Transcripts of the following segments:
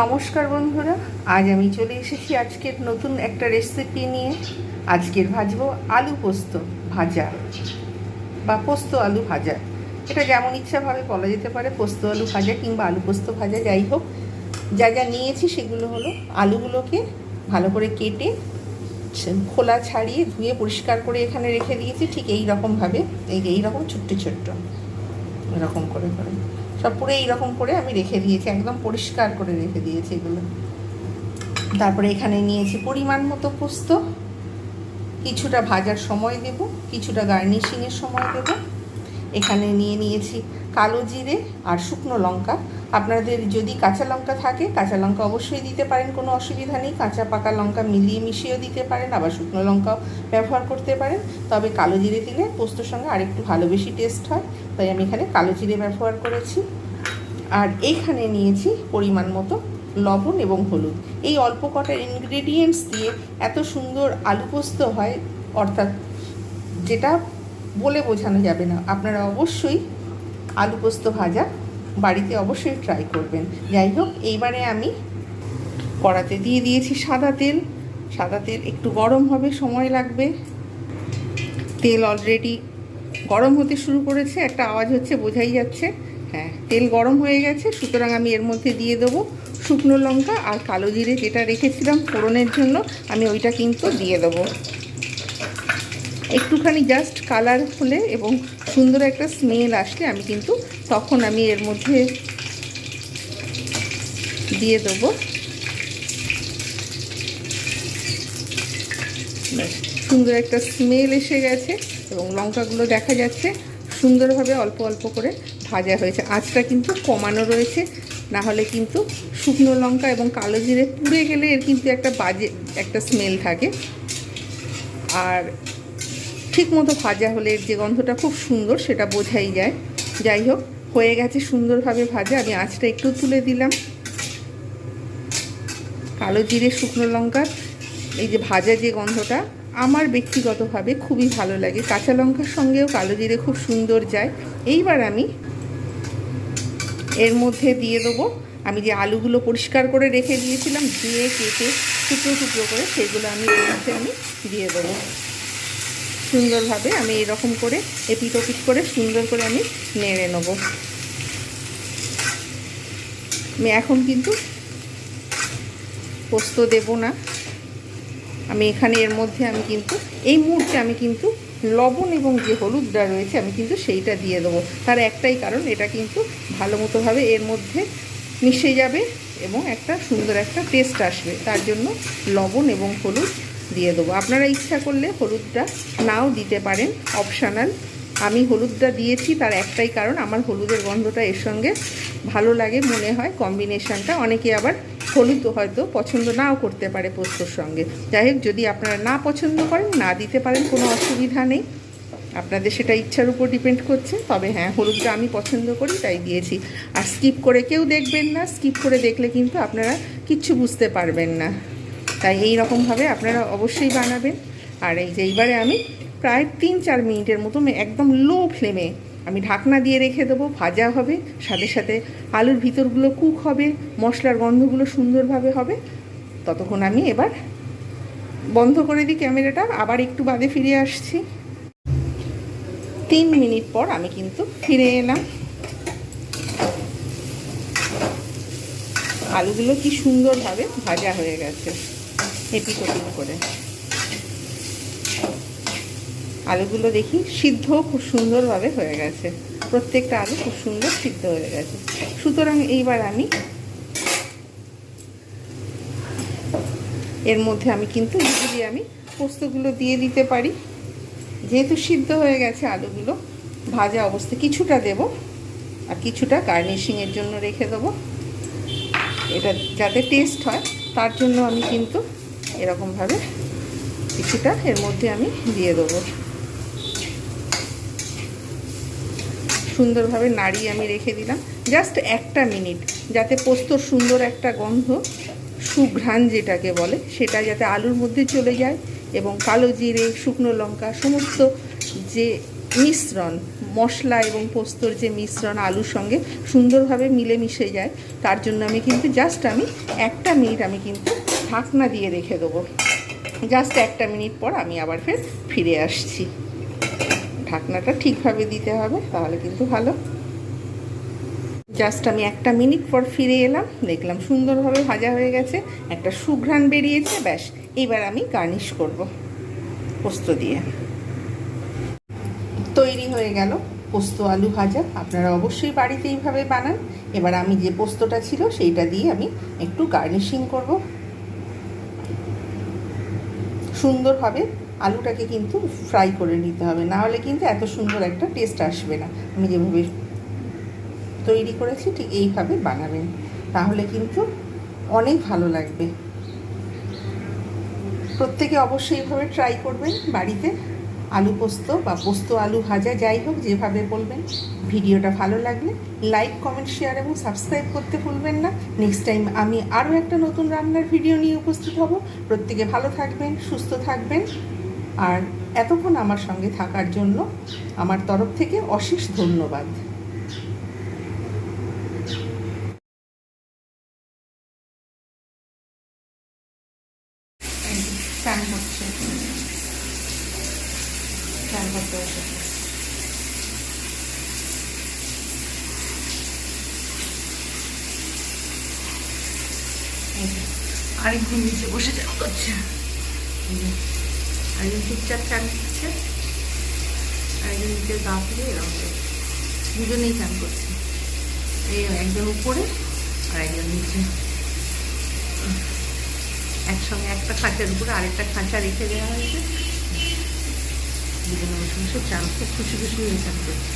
নমস্কার বন্ধুরা, আজ আমি চলে এসেছি আজকের নতুন একটা রেসিপি নিয়ে। আজকের ভাজবো আলু পোস্ত ভাজা বা পোস্ত আলু ভাজা। এটা যেমন ইচ্ছাভাবে বলা যেতে পারে, পোস্ত আলু ভাজা কিংবা আলু পোস্ত ভাজা, যাই হোক। যা যা নিয়েছি সেগুলো হলো আলুগুলোকে ভালো করে কেটে খোলা ছাড়িয়ে ধুয়ে পরিষ্কার করে এখানে রেখে দিয়েছি, ঠিক এই রকমভাবে, এই রকম ছোট্ট ছোট্ট এরকম করে করে সব পুরো এইরকম করে আমি রেখে দিয়েছি, একদম পরিষ্কার করে রেখে দিয়েছি এগুলো। তারপরে এখানে নিয়েছি পরিমাণ মতো পোস্ত, কিছুটা ভাজার সময় দেব, কিছুটা গার্নিশিংয়ের সময় দেব। এখানে নিয়েছি কালো জিরে আর শুকনো লঙ্কা। আপনাদের যদি কাঁচা লঙ্কা থাকে, কাঁচা লঙ্কা অবশ্যই দিতে পারেন, কোনো অসুবিধা নেই। কাঁচা পাকা লঙ্কা মিলিয়ে মিশিয়েও দিতে পারেন, আবার শুকনো লঙ্কাও ব্যবহার করতে পারেন। তবে কালো জিরে দিলে পোস্তর সঙ্গে আরেকটু ভালো বেশি টেস্ট হয়, তাই আমি এখানে কালো জিরে ব্যবহার করেছি। আর এইখানে নিয়েছি পরিমাণ মতো লবণ এবং হলুদ। এই অল্প কটা ইনগ্রেডিয়েন্টস দিয়ে এত সুন্দর আলু পোস্ত হয়, অর্থাৎ যেটা বলে বোঝানো যাবে না। আপনারা অবশ্যই আলু পোস্ত ভাজা বাড়িতে অবশ্যই ট্রাই করবেন। যাই হোক, এইবারে আমি কড়াতে দিয়ে দিয়েছি সাদা তেল। সাদা তেল একটু গরম হবে, সময় লাগবে। তেল অলরেডি গরম হতে শুরু করেছে, একটা আওয়াজ হচ্ছে, বোঝাই যাচ্ছে। হ্যাঁ, তেল গরম হয়ে গেছে, সুতরাং আমি এর মধ্যে দিয়ে দেবো শুকনো লঙ্কা আর কালো জিরে, যেটা রেখেছিলাম ফোড়নের জন্য, আমি ওইটা কিন্তু দিয়ে দেবো। একটুখানি জাস্ট কালার হলে এবং সুন্দর একটা স্মেল আসলে আমি কিন্তু তখন আমি এর মধ্যে দিয়ে দেবো সুন্দর একটা স্মেল এসে গেছে এবং লঙ্কাগুলো দেখা যাচ্ছে সুন্দরভাবে অল্প অল্প করে ভাজা হয়েছে। আঁচটা কিন্তু কমানো রয়েছে, না হলে কিন্তু শুকনো লঙ্কা এবং কালো জিরে পুড়ে গেলে এর কিন্তু একটা বাজে একটা স্মেল থাকে। আর ঠিক মতো ভাজা হলে এর যে গন্ধটা খুব সুন্দর, সেটা বোঝাই যায়। যাই হোক, হয়ে গেছে সুন্দরভাবে ভাজা। আমি আঁচটা একটু তুলে দিলাম। কালো জিরে শুকনো লঙ্কার এই যে ভাজা যে গন্ধটা আমার ব্যক্তিগতভাবে খুবই ভালো লাগে। কাঁচা লঙ্কার সঙ্গেও কালো জিরে খুব সুন্দর যায়। এইবার আমি এর মধ্যে দিয়ে দেবো আমি যে আলুগুলো পরিষ্কার করে রেখে দিয়েছিলাম, ধুয়ে কেটে টুকরো টুকরো করে, সেগুলো আমি এর মধ্যে আমি দিয়ে দেবো। সুন্দরভাবে আমি এরকম করে এপিট ওপিট করে সুন্দর করে আমি নেড়ে নেব। আমি এখন কিন্তু পোস্ত দেব না, আমি এখানে এর মধ্যে আমি কিন্তু এই মুহূর্তে আমি কিন্তু লবণ এবং যে হলুদটা রয়েছে আমি কিন্তু সেইটা দিয়ে দেবো। তার একটাই কারণ, এটা কিন্তু ভালো মতোভাবে এর মধ্যে মিশে যাবে এবং একটা সুন্দর একটা টেস্ট আসবে, তার জন্য লবণ এবং হলুদ দিয়ে দেবো। আপনারা ইচ্ছা করলে হলুদটা নাও দিতে পারেন, অপশনাল। আমি হলুদটা দিয়েছি তার একটাই কারণ, আমার হলুদের গন্ধটা এর সঙ্গে ভালো লাগে মনে হয়, কম্বিনেশানটা। অনেকে আবার হলুদ হয়তো পছন্দ নাও করতে পারে পোস্তর সঙ্গে। যাই হোক, যদি আপনারা না পছন্দ করেন, না দিতে পারেন, কোনো অসুবিধা নেই, আপনাদের সেটা ইচ্ছার উপর ডিপেন্ড করছে। তবে হ্যাঁ, হলুদটা আমি পছন্দ করি তাই দিয়েছি। আর স্কিপ করে কেউ দেখবেন না, স্কিপ করে দেখলে কিন্তু আপনারা কিচ্ছু বুঝতে পারবেন না। তাই এই রকমভাবে আপনারা অবশ্যই বানাবেন। আর এই যে এইবারে আমি প্রায় 3-4 মিনিটের মতো একদম লো ফ্লেমে আমি ঢাকনা দিয়ে রেখে দেবো। ভাজা হবে, সাথে সাথে আলুর ভিতরগুলো কুক হবে, মশলার গন্ধগুলো সুন্দরভাবে হবে। ততক্ষণ আমি এবার বন্ধ করে দিই ক্যামেরাটা, আবার একটু বাদে ফিরে আসছি। 3 মিনিট পর আমি কিন্তু ফিরে এলাম। আলুগুলো কি সুন্দরভাবে ভাজা হয়ে গেছে, এপিট ওপিট করে। আলুগুলো দেখি সিদ্ধ খুব সুন্দরভাবে হয়ে গেছে, প্রত্যেকটা আলু খুব সুন্দর সিদ্ধ হয়ে গেছে। সুতরাং এইবার আমি এর মধ্যে আমি কিন্তু ইজিলি আমি পোস্তগুলো দিয়ে দিতে পারি। যেহেতু সিদ্ধ হয়ে গেছে আলুগুলো, ভাজা অবস্থায় কিছুটা দেব আর কিছুটা গার্নিশিংয়ের জন্য রেখে দেবো। এটা যাতে টেস্ট হয় তার জন্য আমি কিন্তু এরকমভাবে কিছুটা এর মধ্যে আমি দিয়ে দেবো। সুন্দরভাবে নাড়িয়ে আমি রেখে দিলাম জাস্ট 1 মিনিট, যাতে পোস্তর সুন্দর একটা গন্ধ, সুঘ্রাণ যেটাকে বলে, সেটা যাতে আলুর মধ্যে চলে যায় এবং কালো জিরে শুকনো লঙ্কা সমস্ত যে মিশ্রণ, মশলা এবং পোস্তর যে মিশ্রণ আলুর সঙ্গে সুন্দরভাবে মিলেমিশে যায়, তার জন্য আমি কিন্তু জাস্ট 1 মিনিট আমি কিন্তু ঢাকনা দিয়ে রেখে দেবো। জাস্ট 1 মিনিট পর আমি আবার ফিরে আসছি। ঢাকনাটা ঠিকভাবে দিতে হবে, তাহলে কিন্তু ভালো। জাস্ট আমি 1 মিনিট পর ফিরে এলাম, দেখলাম সুন্দরভাবে ভাজা হয়ে গেছে, একটা সুঘ্রাণ বেরিয়েছে। ব্যাস, এবার আমি গার্নিশ করব পোস্ত দিয়ে। তৈরি হয়ে গেল পোস্ত আলু ভাজা। আপনারা অবশ্যই বাড়িতে এইভাবে বানান। এবার আমি যে পোস্তটা ছিল সেইটা দিয়ে আমি একটু গার্নিশিং করব সুন্দরভাবে। আলুটাকে কিন্তু ফ্রাই করে নিতে হবে, না হলে কিন্তু এত সুন্দর একটা টেস্ট আসবে না। আমি যেভাবে তৈরি করেছি ঠিক এইভাবে বানাবেন, তাহলে কিন্তু অনেক ভালো লাগবে। প্রত্যেকে অবশ্যই এইভাবে ট্রাই করবেন বাড়িতে। আলু পোস্ত বা পোস্ত আলু ভাজা, যাই হোক যেভাবে বলবেন। ভিডিওটা ভালো লাগলে লাইক, কমেন্ট, শেয়ার এবং সাবস্ক্রাইব করতে ভুলবেন না। নেক্সট টাইম আমি আরও একটা নতুন রান্নার ভিডিও নিয়ে উপস্থিত হব। প্রত্যেকে ভালো থাকবেন, সুস্থ থাকবেন। আর এতক্ষণ আমার সঙ্গে থাকার জন্য আমার তরফ থেকে অশেষ ধন্যবাদ। চান হচ্ছে, চান করতে বসে। আরেকজন নিচে বসে চান করছে, আরেকজন চুপচাপ চান করছে, আরেকজন নিচে গা ফিরে এরকম দুজনেই চান করছে। এই একজন উপরে আর একজন নিচে, একসঙ্গে একটা খাঁচার উপরে আরেকটা খাঁচা রেখে দেওয়া হয়েছে। দুজনে বসে বসে চান, খুব খুশি খুশি হয়ে চান করছে।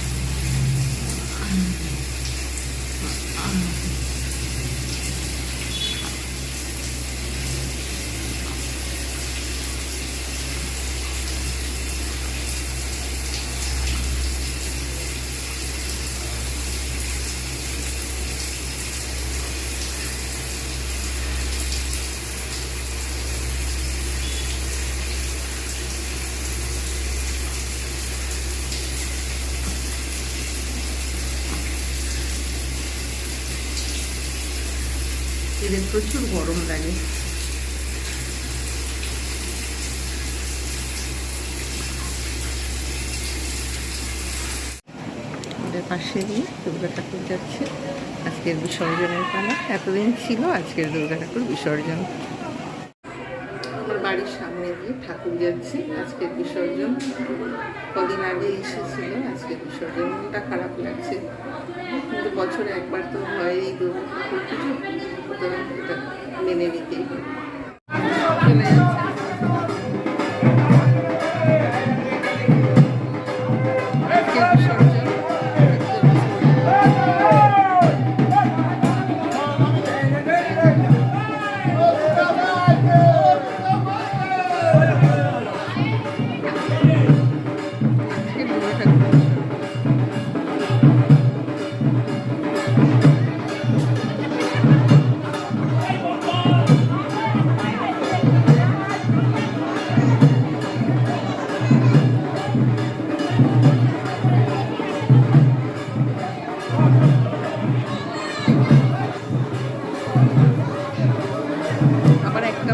এদের প্রচুর গরম লাগে। ওদের পাশে দিয়ে দুর্গা ঠাকুর যাচ্ছে, আজকের বিসর্জনের পালা। এতদিন ছিল, আজকের দুর্গা ঠাকুর বিসর্জন। আমার বাড়ির সামনে দিয়ে ঠাকুর যাচ্ছে, আজকের বিসর্জন। কদিন আগে এসেছিল, আজকের বিসর্জন। মনটা খারাপ লাগছে, কিন্তু বছরে একবার তো হয় এই দুর্গা ঠাকুর পুজো, সুতরাং এটা মেনে নিতেই হবে। চলে যাচ্ছে।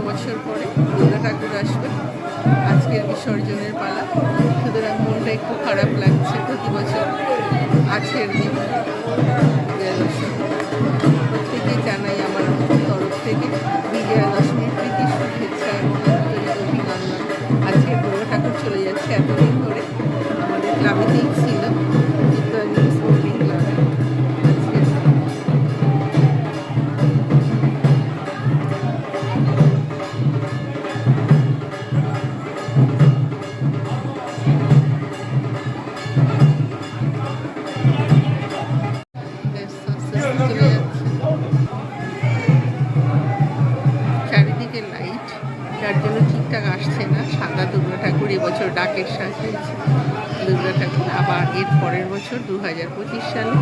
বছর পরে দুর্গা ঠাকুর আসবে, আজকের বিসর্জনের পালা। সুতরাং মনটা একটু খারাপ লাগছে। প্রতি বছর আজকের দিন বিজয়া দশমী। প্রত্যেকেই জানাই আমার তরফ থেকে বিজয়া দশমীর প্রীতি, শুভেচ্ছা এবং আন্তরিক অভিনন্দন। আজকের দুর্গা ঠাকুর চলে যাচ্ছে। এতদিন ধরে আমাদের ক্লাবেতেই ছিল, চিত্তরঞ্জন স্পোর্টিং ক্লাবে। চারিদিকে লাইট, যার জন্য ঠিকঠাক আসছে না। সাদা দুর্গা ঠাকুর এবছর ডাকের সাজ হয়েছে। দুর্গা ঠাকুর আবার এর পরের বছর 2025 সালে